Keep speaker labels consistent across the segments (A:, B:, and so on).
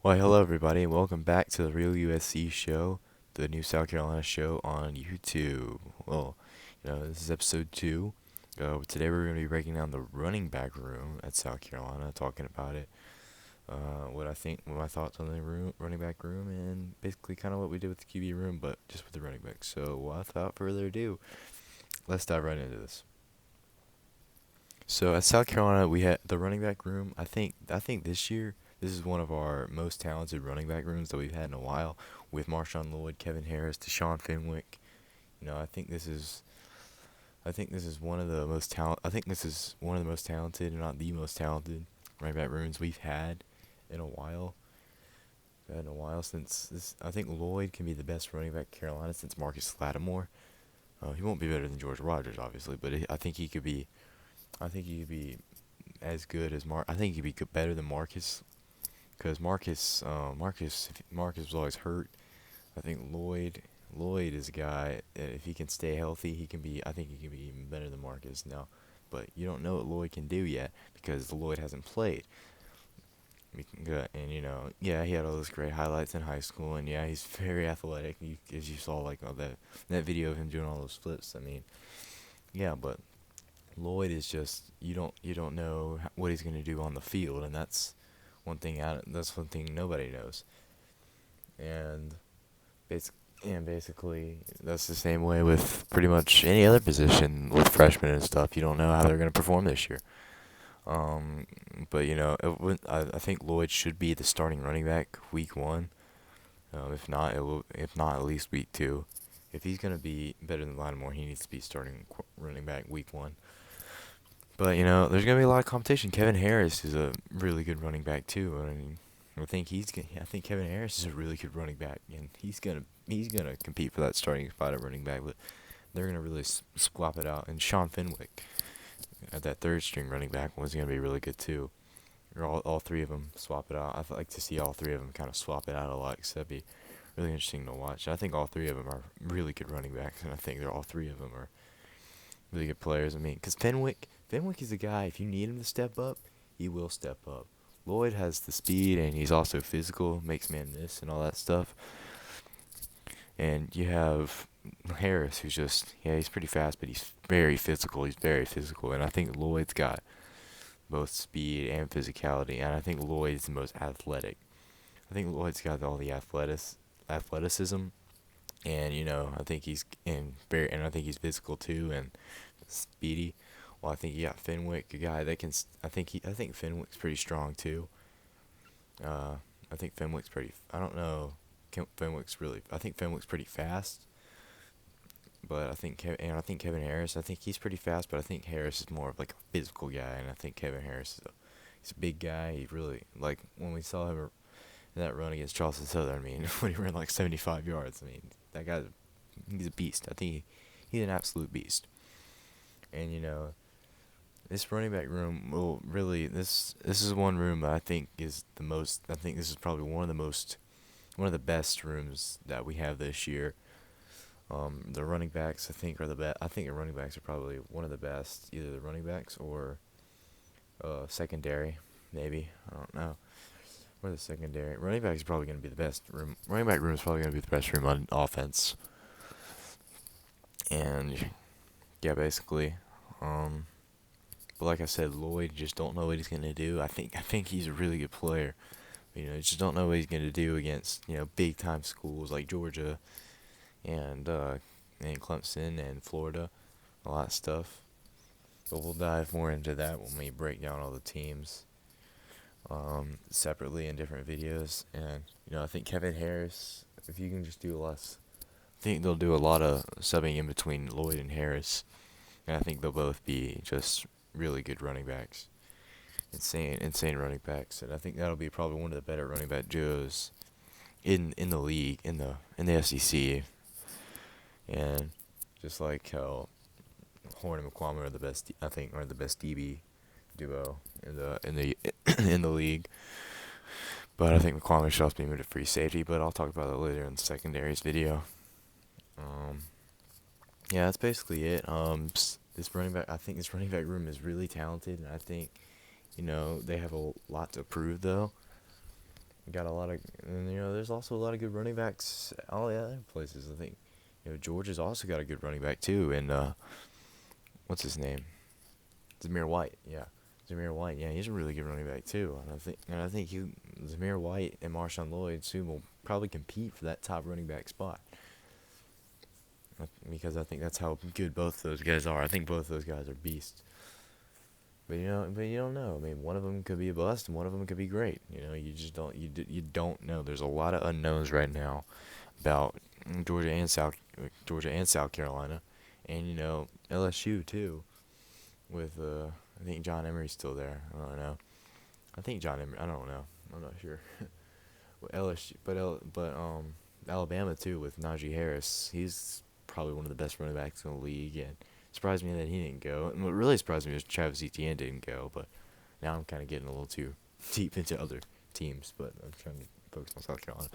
A: Well, hello everybody, and welcome back to the Real USC show, the new South Carolina show on YouTube. This is episode 2. Today we're going to be breaking down the running back room at South Carolina, talking about it, what my thoughts on the running back room, and basically kind of what we did with the QB room, but just with the running back. So, without further ado, let's dive right into this. So at South Carolina, we had the running back room. I think this year this is one of our most talented running back rooms that we've had in a while, with Marshawn Lloyd, Kevin Harris, Deshaun Fenwick. I think this is one of the most talent. I think this is one of the most talented, and not the most talented, running back rooms we've had in a while. We've had in a while since this. I think Lloyd can be the best running back in Carolina since Marcus Lattimore. He won't be better than George Rogers, obviously, but I think he could be. I think he could be as good as Mark. I think he'd be better than Marcus, because Marcus was always hurt. I think Lloyd is a guy that if he can stay healthy, he can be. I think he can be even better than Marcus now. But you don't know what Lloyd can do yet because Lloyd hasn't played. And yeah, he had all those great highlights in high school, and yeah, he's very athletic. As you saw, like all that video of him doing all those flips. I mean, yeah, but Lloyd is just you don't know what he's gonna do on the field, and that's one thing nobody knows. And basic and basically that's the same way with pretty much any other position with freshmen and stuff. You don't know how they're gonna perform this year. Um, but I think Lloyd should be the starting running back week 1. If not at least week 2. If he's gonna be better than Lattimore, he needs to be starting running back week 1. But there's gonna be a lot of competition. Kevin Harris is a really good running back too. I mean, I think Kevin Harris is a really good running back, and he's gonna compete for that starting spot at running back. But they're gonna really swap it out. And Sean Fenwick, at that third string running back, was gonna be really good too. Or all three of them swap it out. I'd like to see all three of them kind of swap it out a lot, 'cause that'd be really interesting to watch. I think all three of them are really good running backs, and I think all three of them are really good players. I mean, because Fenwick is a guy. If you need him to step up, he will step up. Lloyd has the speed, and he's also physical, makes man miss, and all that stuff. And you have Harris, who's just he's pretty fast, but he's very physical. He's very physical, and I think Lloyd's got both speed and physicality, and I think Lloyd's the most athletic. I think Lloyd's got all the athleticism, and I think and I think he's physical too and speedy. Well, I think you got Fenwick, a guy that can. I think Fenwick's pretty strong too. Uh, I think Fenwick's pretty. I don't know. Fenwick's really. I think Fenwick's pretty fast, but I think Kevin Harris. I think he's pretty fast, but I think Harris is more of like a physical guy, and I think Kevin Harris he's a big guy. He really like when we saw him in that run against Charleston Southern. I mean, when he ran like 75 yards. I mean, that guy, he's a beast. I think he's an absolute beast. And this running back room will really this is one room that I think is the most. I think this is probably one of the best rooms that we have this year. The running backs I think are the best. I think the running backs are probably one of the best. Either the running backs or secondary, maybe. I don't know. Or the secondary. Running back is probably going to be the best room. Running back room is probably going to be the best room on offense. And yeah, basically. Um, but like I said, Lloyd, just don't know what he's going to do. I think he's a really good player. Just don't know what he's going to do against big time schools like Georgia and Clemson and Florida, a lot of stuff. But we'll dive more into that when we break down all the teams separately in different videos. And I think Kevin Harris, if you can just do less, I think they'll do a lot of subbing in between Lloyd and Harris, and I think they'll both be just really good running backs, insane running backs, and I think that'll be probably one of the better running back duos in the league in the SEC, and just like how Horn and McQuammer are the best, I think are the best DB duo in the in the league. But I think McQuammer should also be moved to free safety. But I'll talk about that later in the secondaries video. Um, yeah, that's basically it. This running back, I think this running back room is really talented, and I think they have a lot to prove though. got a lot of, and there's also a lot of good running backs all the other places. I think, Georgia's also got a good running back too, and what's his name? Zamir White. Yeah, Zamir White. Yeah, he's a really good running back too. And I think Zamir White and Marshawn Lloyd soon will probably compete for that top running back spot. Because I think that's how good both those guys are. I think both those guys are beasts. But you don't know. I mean, one of them could be a bust, and one of them could be great. You just don't. You don't know. There's a lot of unknowns right now about Georgia and South Carolina, and LSU too. With I think John Emery's still there. I don't know. I think John Emery. I don't know. I'm not sure. LSU, but Alabama too with Najee Harris. He's probably one of the best running backs in the league, and surprised me that he didn't go. And what really surprised me was Travis Etienne didn't go. But now I'm kind of getting a little too deep into other teams. But I'm trying to focus on South Carolina.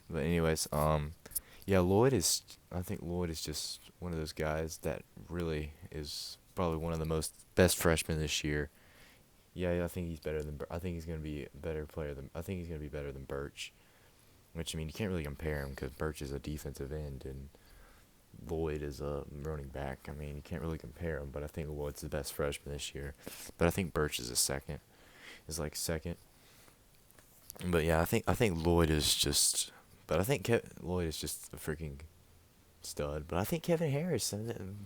A: But anyways, yeah, I think Lloyd is just one of those guys that really is probably one of the most best freshmen this year. Yeah, I think he's better than. I think he's gonna be a better player than. I think he's gonna be better than Birch. Which, I mean, you can't really compare him because Birch is a defensive end and Lloyd is a running back. I mean, you can't really compare them. But I think Lloyd's the best freshman this year. But I think Birch is a second. Is like second. But yeah, I think Lloyd is just. But I think Lloyd is just a freaking stud. But I think Kevin Harris.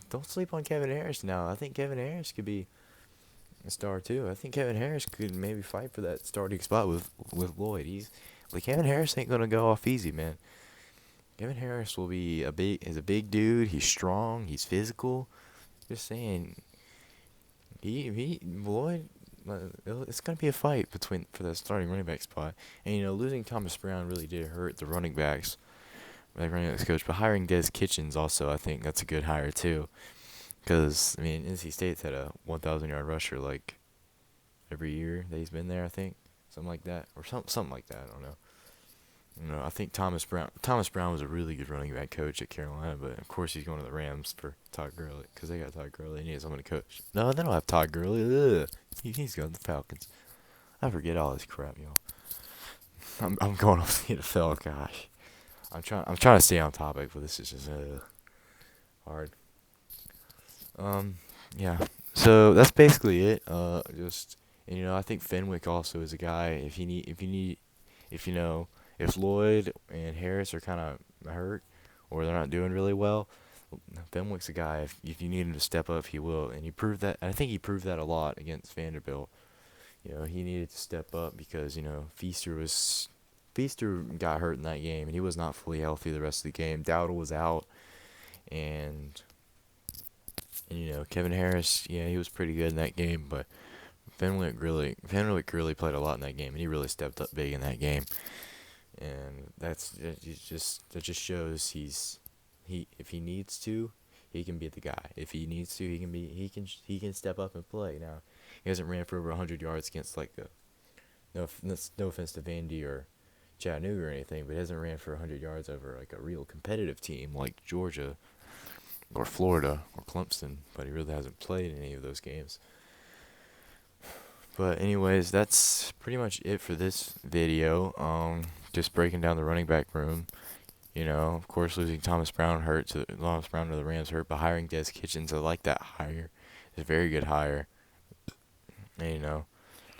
A: Don't sleep on Kevin Harris now. I think Kevin Harris could be a star too. I think Kevin Harris could maybe fight for that starting spot with Lloyd. Kevin Harris ain't gonna go off easy, man. Kevin Harris is a big dude. He's strong. He's physical. Just saying, he Lloyd. It's gonna be a fight for that starting running back spot. And losing Thomas Brown really did hurt the running backs. Like running backs coach, but hiring Des Kitchens also, I think that's a good hire too. Because, I mean, NC State's had a 1,000-yard rusher, like, every year that he's been there, I think. Something like that. Or something like that, I don't know. I think Thomas Brown was a really good running back coach at Carolina, but, of course, he's going to the Rams for Todd Gurley. Because they got Todd Gurley, and he needs someone to coach. No, they don't have Todd Gurley. Ugh. He's going to the Falcons. I forget all this crap, y'all. I'm going off the NFL, gosh. I'm trying to stay on topic, but this is just hard. Yeah. So that's basically it. I think Fenwick also is a guy. If Lloyd and Harris are kind of hurt or they're not doing really well, Fenwick's a guy. If you need him to step up, he will, and he proved that. I think he proved that a lot against Vanderbilt. He needed to step up because Feaster got hurt in that game, and he was not fully healthy the rest of the game. Dowdle was out, and Kevin Harris, yeah, he was pretty good in that game, but Fenwick really played a lot in that game, and he really stepped up big in that game. And that just shows if he needs to, he can be the guy. If he needs to, he can step up and play. Now, he hasn't ran for over 100 yards against no offense to Vandy or Chattanooga or anything, but he hasn't ran for 100 yards over like a real competitive team like Georgia or Florida or Clemson, but he really hasn't played in any of those games. But anyways, that's pretty much it for this video. Just breaking down the running back room. Of course, losing Thomas Brown to the Rams hurt, but hiring Des Kitchens, I like that hire. It's a very good hire. And,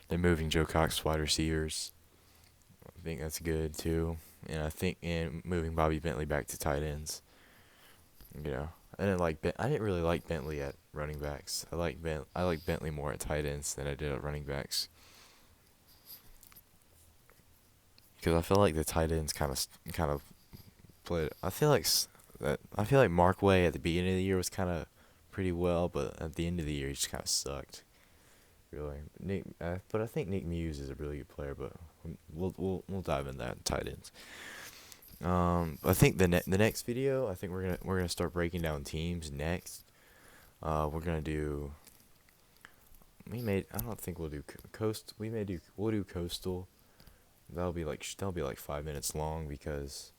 A: they're moving Joe Cox wide receivers. I think that's good too. And moving Bobby Bentley back to tight ends. I didn't really like Bentley at running backs. I like Bentley more at tight ends than I did at running backs. Because I feel like the tight ends kind of played. I feel like Mark Way at the beginning of the year was kind of pretty well, but at the end of the year he just kind of sucked. Really, but I think Nick Muse is a really good player. But we'll dive into that in tight ends. I think the next video, I think we're gonna start breaking down teams next. We're gonna do. I don't think we'll do coast. We'll do coastal. That'll be like 5 minutes long because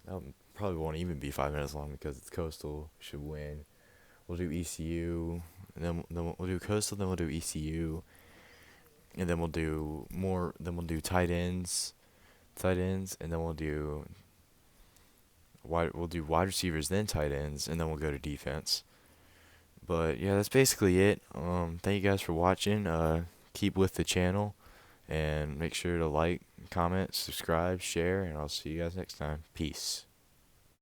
A: that probably won't even be 5 minutes long because it's coastal should win. We'll do ECU, and then we'll do coastal. Then we'll do ECU, and then we'll do more. Then we'll do tight ends. tight ends, and then we'll do wide receivers, then tight ends, and then we'll go to defense. But yeah, that's basically it. Thank you guys for watching. Keep with the channel, and make sure to like, comment, subscribe, share, and I'll see you guys next time. Peace.